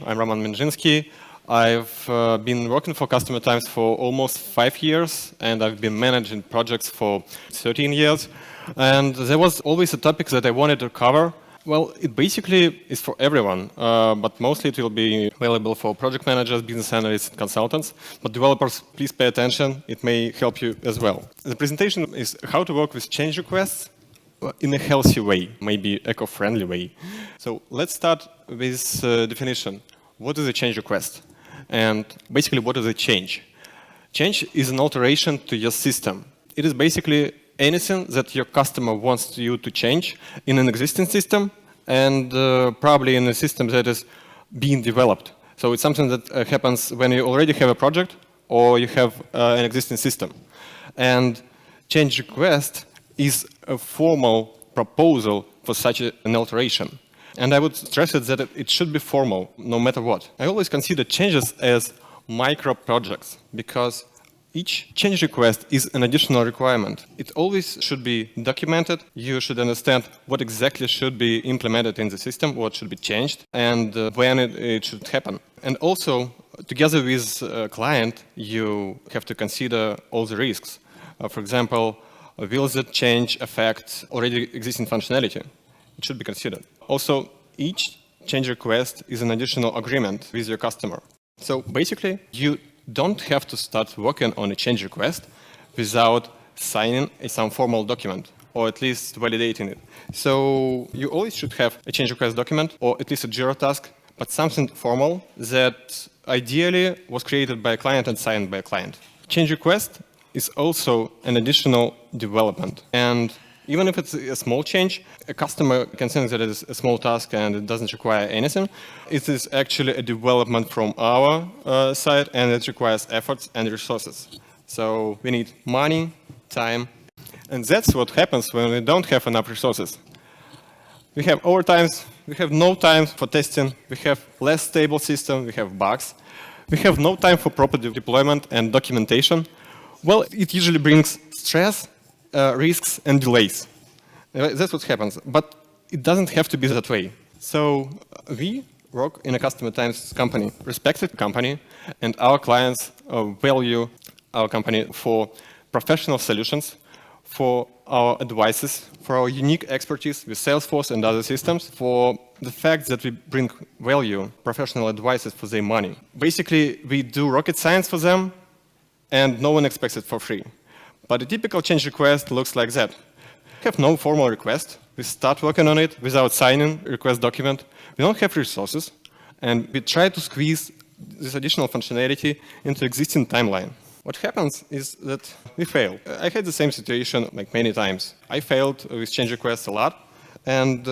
I'm Roman Menzhinskiy. I've been working for Customertimes for almost 5 years, and I've been managing projects for 13 years. And there was always a topic that I wanted to cover. Well, it basically is for everyone, but mostly it will be available for project managers, business analysts, and consultants. But developers, please pay attention. It may help you as well. The presentation is how to work with change requests in a healthy way, maybe eco-friendly way. So let's start with definition. What is a change request? And basically, what is a change? Change is an alteration to your system. It is basically anything that your customer wants you to change in an existing system and probably in a system that is being developed. So it's something that happens when you already have a project or you have an existing system. And change request is a formal proposal for such an alteration. And I would stress it that it should be formal, no matter what. I always consider changes as micro projects because each change request is an additional requirement. It always should be documented. You should understand what exactly should be implemented in the system, what should be changed, and when it should happen. And also, together with a client, you have to consider all the risks. For example, will the change affect already existing functionality? It should be considered. Also, each change request is an additional agreement with your customer. So basically, you don't have to start working on a change request without signing some formal document, or at least validating it. So you always should have a change request document, or at least a Jira task, but something formal that ideally was created by a client and signed by a client. Change request is also an additional development. And even if it's a small change, a customer can think that it is a small task and it doesn't require anything. It is actually a development from our side, and it requires efforts and resources. So we need money, time, and that's what happens when we don't have enough resources. We have overtimes, we have no time for testing, we have less stable system, we have bugs, we have no time for proper deployment and documentation. Well, it usually brings stress, risks, and delays. That's what happens. But it doesn't have to be that way. So we work in a Customertimes company, respected company, and our clients value our company for professional solutions, for our advices, for our unique expertise with Salesforce and other systems, for the fact that we bring value, professional advices for their money. Basically, we do rocket science for them, and no one expects it for free. But a typical change request looks like that. We have no formal request. We start working on it without signing a request document. We don't have resources, and we try to squeeze this additional functionality into existing timeline. What happens is that we fail. I had the same situation like many times. I failed with change requests a lot, and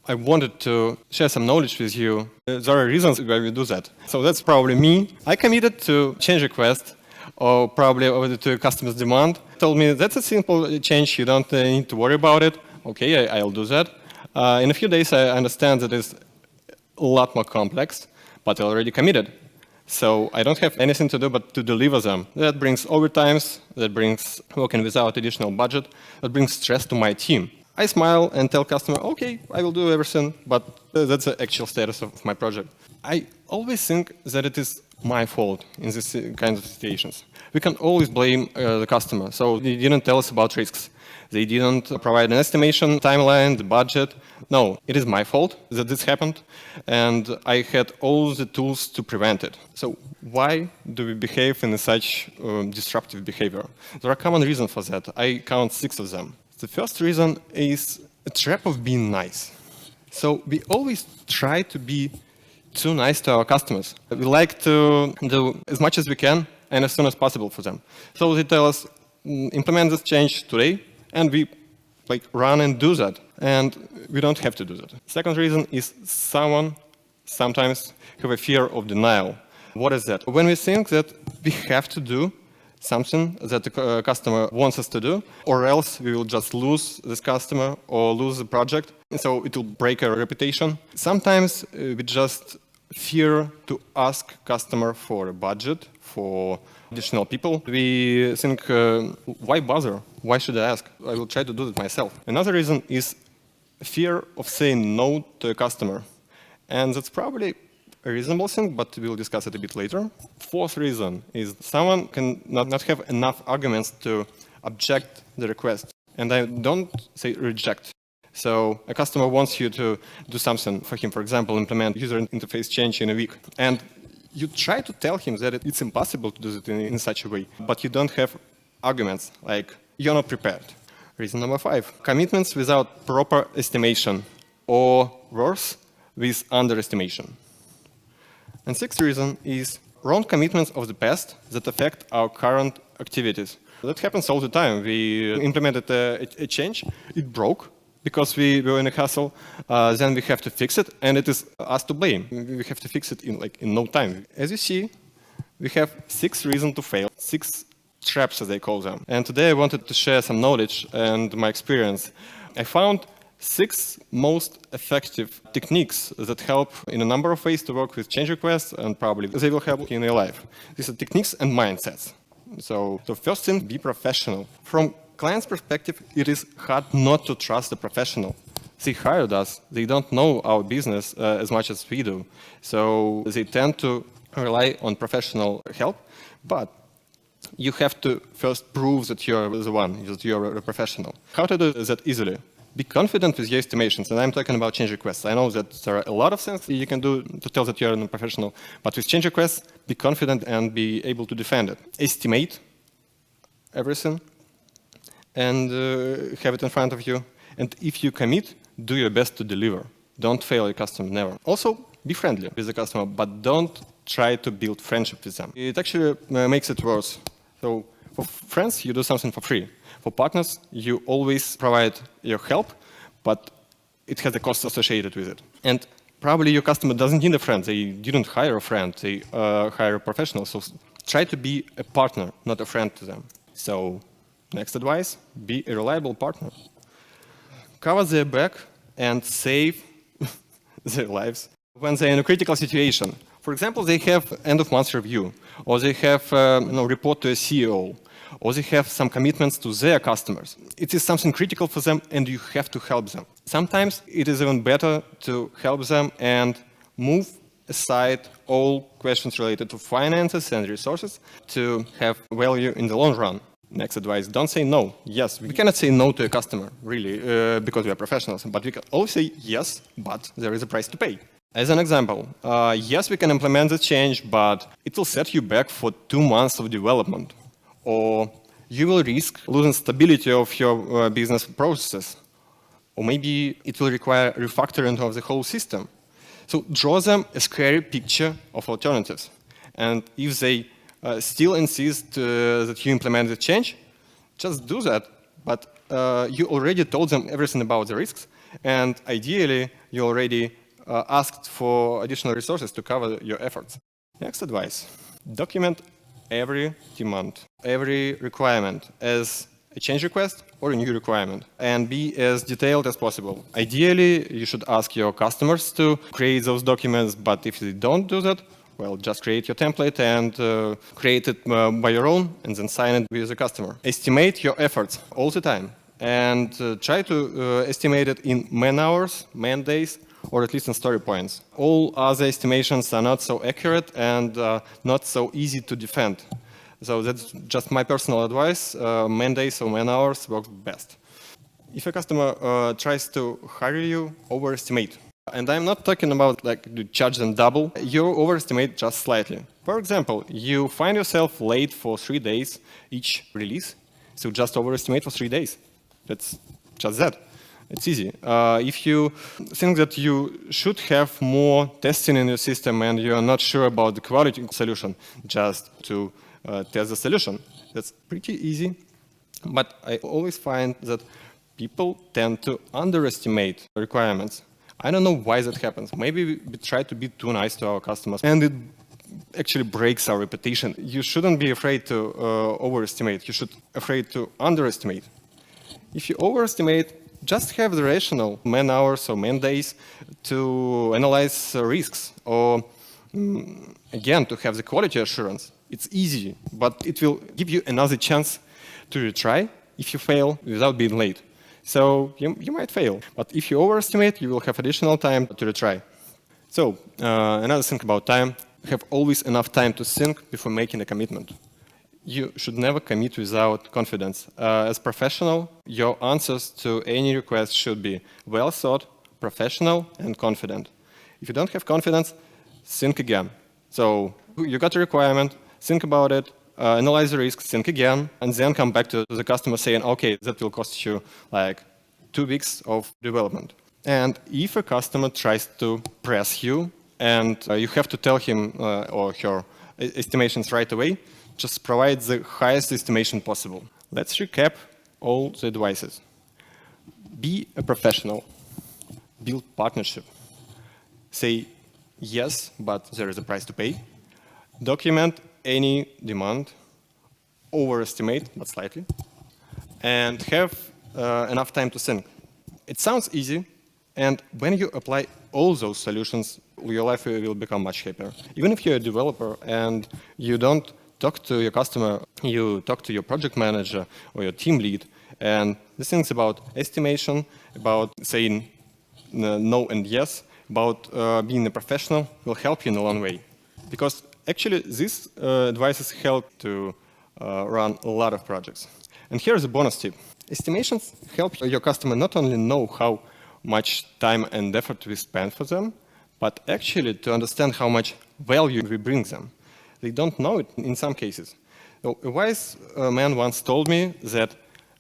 I wanted to share some knowledge with you. There are reasons why we do that. So that's probably me. I committed to change request, or probably over to a customer's demand, told me that's a simple change, you don't need to worry about it. Okay, I'll do that. In a few days, I understand that it's a lot more complex, but I already committed. So I don't have anything to do but to deliver them. That brings overtimes, that brings working without additional budget, that brings stress to my team. I smile and tell customer, okay, I will do everything, but that's the actual status of my project. I always think that it is my fault in these kinds of situations. We can always blame the customer. So they didn't tell us about risks. They didn't provide an estimation, timeline, the budget. No, it is my fault that this happened, and I had all the tools to prevent it. So why do we behave in such disruptive behavior? There are common reasons for that. I count 6 of them. The first reason is a trap of being nice. So we always try to be too nice to our customers. We like to do as much as we can and as soon as possible for them. So they tell us, implement this change today, and we run and do that. And we don't have to do that. Second reason is sometimes have a fear of denial. What is that? When we think that we have to do something that the customer wants us to do, or else we will just lose this customer or lose the project, so it will break our reputation. Sometimes we just fear to ask customer for a budget, for additional people. We think, why bother? Why should I ask? I will try to do it myself. Another reason is fear of saying no to a customer. And that's probably a reasonable thing, but we'll discuss it a bit later. Fourth reason is someone can not have enough arguments to object the request. And I don't say reject. So a customer wants you to do something for him, for example, implement user interface change in a week. And you try to tell him that it's impossible to do it in such a way, but you don't have arguments, like you're not prepared. Reason number 5, commitments without proper estimation, or worse, with underestimation. And sixth reason is wrong commitments of the past that affect our current activities. That happens all the time. We implemented a change, it broke because we were in a hassle, then we have to fix it, and it is us to blame. We have to fix it in no time. As you see, we have 6 reasons to fail, 6 traps as they call them. And today I wanted to share some knowledge and my experience. I found 6 most effective techniques that help in a number of ways to work with change requests, and probably they will help in your life. These are techniques and mindsets. So first thing, be professional. From client's perspective, it is hard not to trust the professional. They hired us. They don't know our business as much as we do. So they tend to rely on professional help, but you have to first prove that you're the one, that you're a professional. How to do that easily? Be confident with your estimations, and I'm talking about change requests. I know that there are a lot of things you can do to tell that you're a professional, but with change requests, be confident and be able to defend it. Estimate everything and have it in front of you. And if you commit, do your best to deliver. Don't fail your customer, never. Also, be friendly with the customer, but don't try to build friendship with them. It actually makes it worse. So for friends, you do something for free. For partners, you always provide your help, but it has a cost associated with it. And probably your customer doesn't need a friend. They didn't hire a friend. They hire a professional. So try to be a partner, not a friend to them. So next advice, be a reliable partner. Cover their back and save their lives when they're in a critical situation. For example, they have end-of-month review, or they have report to a CEO, or they have some commitments to their customers. It is something critical for them, and you have to help them. Sometimes it is even better to help them and move aside all questions related to finances and resources to have value in the long run. Next advice, don't say no. Yes, we cannot say no to a customer, really, because we are professionals, but we can always say yes, but there is a price to pay. As an example, yes, we can implement the change, but it will set you back for 2 months of development. Or you will risk losing stability of your business processes. Or maybe it will require refactoring of the whole system. So draw them a scary picture of alternatives. And if they still insist that you implement the change, just do that. But you already told them everything about the risks, and ideally, you already asked for additional resources to cover your efforts. Next advice, document every demand, every requirement as a change request or a new requirement, and be as detailed as possible. Ideally, you should ask your customers to create those documents, but if they don't do that, well, just create your template and create it by your own and then sign it with the customer. Estimate your efforts all the time and try to estimate it in man hours, man days, or at least in story points. All other estimations are not so accurate and not so easy to defend. So that's just my personal advice. Man days or man hours works best. If a customer tries to hire you, overestimate. And I'm not talking about like to charge them double. You overestimate just slightly. For example, you find yourself late for 3 days each release, so just overestimate for 3 days. That's just that. It's easy. If you think that you should have more testing in your system and you are not sure about the quality solution, just to test the solution. That's pretty easy. But I always find that people tend to underestimate requirements. I don't know why that happens. Maybe we try to be too nice to our customers, and it actually breaks our reputation. You shouldn't be afraid to overestimate. You should be afraid to underestimate. If you overestimate, just have the rational man hours or man days to analyze risks, or again, to have the quality assurance. It's easy, but it will give you another chance to retry if you fail without being late. So you might fail, but if you overestimate, you will have additional time to retry. So another thing about time, have always enough time to think before making a commitment. You should never commit without confidence. As a professional, your answers to any request should be well thought, professional, and confident. If you don't have confidence, think again. So you got a requirement, think about it, analyze the risk, think again, and then come back to the customer saying, okay, that will cost you like 2 weeks of development. And if a customer tries to press you and you have to tell him or her estimations right away, just provide the highest estimation possible. Let's recap all the advices. Be a professional. Build partnership. Say yes, but there is a price to pay. Document any demand. Overestimate, but slightly. And have enough time to think. It sounds easy, and when you apply all those solutions, your life will become much happier. Even if you're a developer and you don't talk to your customer, you talk to your project manager or your team lead, and the things about estimation, about saying no and yes, about being a professional will help you in a long way. Because actually these advices help to run a lot of projects. And here's a bonus tip. Estimations help your customer not only know how much time and effort we spend for them, but actually to understand how much value we bring them. They don't know it in some cases. So a wise man once told me that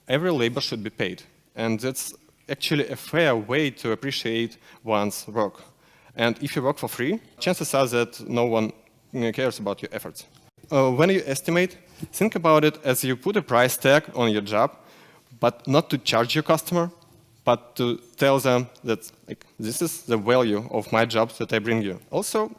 every labor should be paid. And that's actually a fair way to appreciate one's work. And if you work for free, chances are that no one cares about your efforts. When you estimate, think about it as you put a price tag on your job, but not to charge your customer, but to tell them that this is the value of my job that I bring you. Also,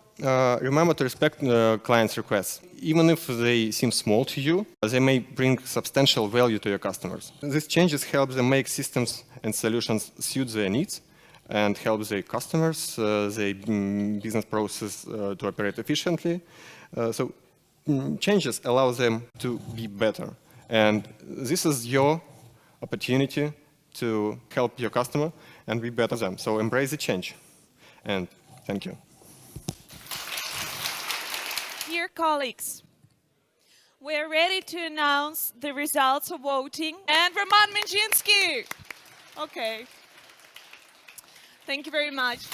remember to respect clients' requests. Even if they seem small to you, they may bring substantial value to your customers. These changes help them make systems and solutions suit their needs and help their customers, their business process to operate efficiently. So changes allow them to be better. And this is your opportunity to help your customer and be better than them. So embrace the change. And thank you. Dear colleagues, we're ready to announce the results of voting. And Roman Menzhinskiy. Okay. Thank you very much.